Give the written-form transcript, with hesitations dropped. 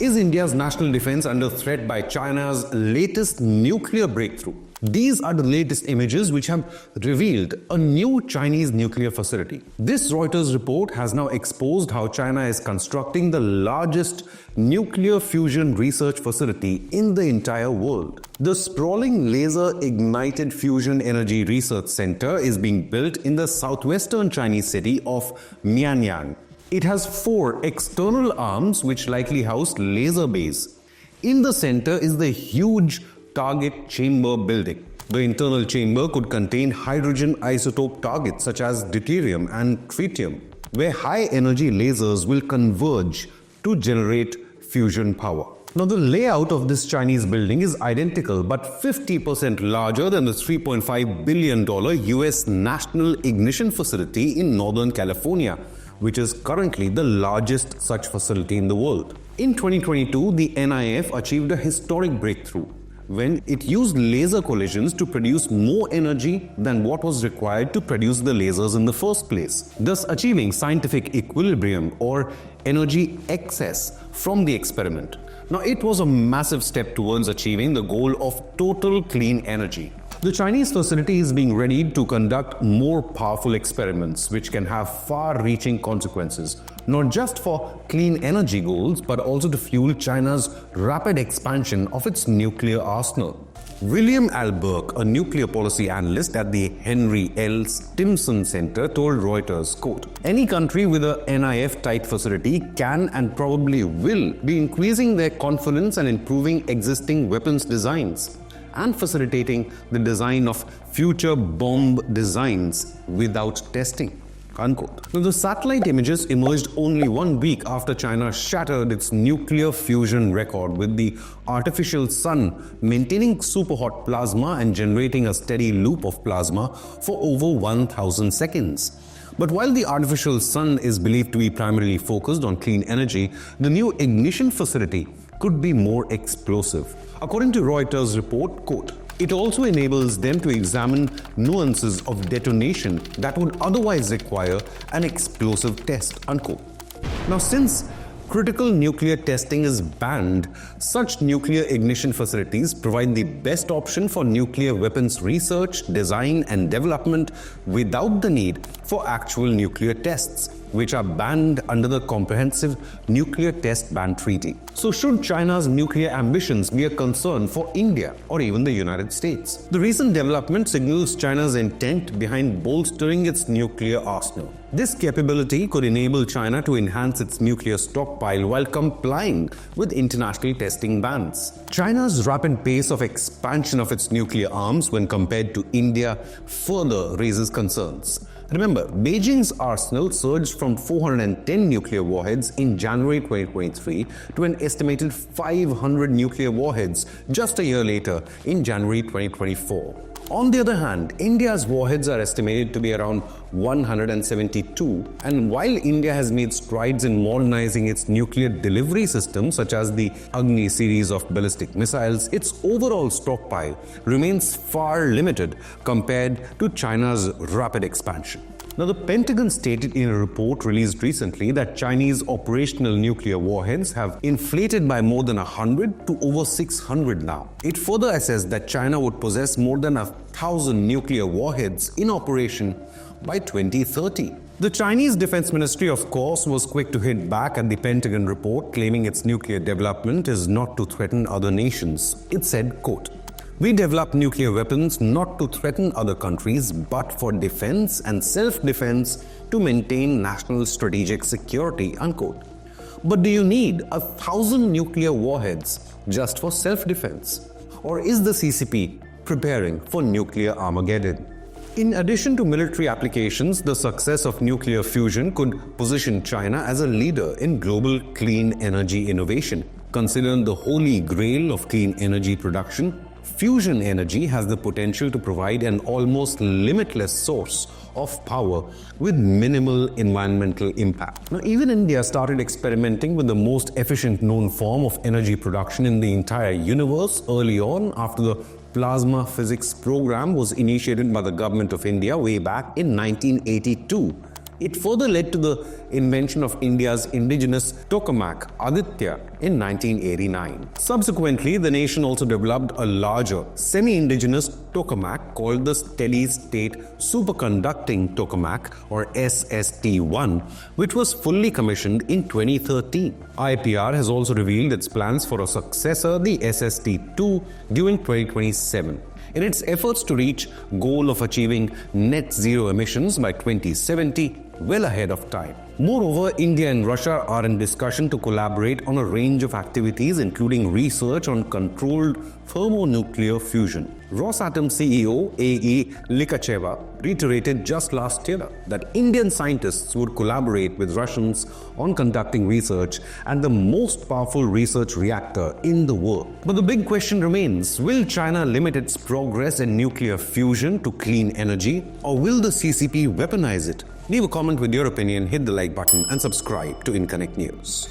Is India's national defense under threat by China's latest nuclear breakthrough? These are the latest images which have revealed a new Chinese nuclear facility. This Reuters report has now exposed how China is constructing the largest nuclear fusion research facility in the entire world. The sprawling laser-ignited fusion energy research center is being built in the southwestern Chinese city of Mianyang. It has 4 external arms which likely house laser bays. In the center is the huge target chamber building. The internal chamber could contain hydrogen isotope targets such as deuterium and tritium, where high-energy lasers will converge to generate fusion power. Now, the layout of this Chinese building is identical but 50% larger than the $3.5 billion US National Ignition Facility in Northern California, which is currently the largest such facility in the world. In 2022, the NIF achieved a historic breakthrough when it used laser collisions to produce more energy than what was required to produce the lasers in the first place, thus achieving scientific equilibrium or energy excess from the experiment. Now, it was a massive step towards achieving the goal of total clean energy. The Chinese facility is being readied to conduct more powerful experiments which can have far-reaching consequences, not just for clean energy goals, but also to fuel China's rapid expansion of its nuclear arsenal. William Alberg, a nuclear policy analyst at the Henry L. Stimson Center, told Reuters, quote, "Any country with a NIF-type facility can and probably will be increasing their confidence and improving existing weapons designs and facilitating the design of future bomb designs without testing." Unquote. Now, the satellite images emerged only 1 week after China shattered its nuclear fusion record, with the artificial sun maintaining superhot plasma and generating a steady loop of plasma for over 1,000 seconds. But while the artificial sun is believed to be primarily focused on clean energy, the new ignition facility could be more explosive. According to Reuters report, quote, "It also enables them to examine nuances of detonation that would otherwise require an explosive test," unquote. Now, since critical nuclear testing is banned, such nuclear ignition facilities provide the best option for nuclear weapons research, design, and development without the need for actual nuclear tests, which are banned under the Comprehensive Nuclear Test Ban Treaty. So, should China's nuclear ambitions be a concern for India or even the United States? The recent development signals China's intent behind bolstering its nuclear arsenal. This capability could enable China to enhance its nuclear stockpile while complying with international testing bans. China's rapid pace of expansion of its nuclear arms when compared to India further raises concerns. Remember, Beijing's arsenal surged from 410 nuclear warheads in January 2023 to an estimated 500 nuclear warheads just a year later in January 2024. On the other hand, India's warheads are estimated to be around 172, and while India has made strides in modernizing its nuclear delivery systems such as the Agni series of ballistic missiles, its overall stockpile remains far limited compared to China's rapid expansion. Now, the Pentagon stated in a report released recently that Chinese operational nuclear warheads have inflated by more than 100 to over 600 now. It further assessed that China would possess more than 1,000 nuclear warheads in operation by 2030. The Chinese Defense Ministry, of course, was quick to hit back at the Pentagon report, claiming its nuclear development is not to threaten other nations. It said, quote, "We develop nuclear weapons not to threaten other countries, but for defense and self-defense to maintain national strategic security," unquote. But do you need 1,000 nuclear warheads just for self-defense? Or is the CCP preparing for nuclear Armageddon? In addition to military applications, the success of nuclear fusion could position China as a leader in global clean energy innovation. Considered the holy grail of clean energy production, fusion energy has the potential to provide an almost limitless source of power with minimal environmental impact. Now, even India started experimenting with the most efficient known form of energy production in the entire universe early on, after the plasma physics program was initiated by the government of India way back in 1982. It further led to the invention of India's indigenous tokamak, Aditya, in 1989. Subsequently, the nation also developed a larger, semi-indigenous tokamak called the Steady-State Superconducting Tokamak, or SST-1, which was fully commissioned in 2013. IPR has also revealed its plans for a successor, the SST-2, during 2027. In its efforts to reach goal of achieving net zero emissions by 2070, well ahead of time. Moreover, India and Russia are in discussion to collaborate on a range of activities, including research on controlled thermonuclear fusion. Rosatom CEO A.E. Likacheva reiterated just last year that Indian scientists would collaborate with Russians on conducting research at the most powerful research reactor in the world. But the big question remains, will China limit its progress in nuclear fusion to clean energy, or will the CCP weaponize it? Leave a comment with your opinion, hit the like button and subscribe to Inconnect News.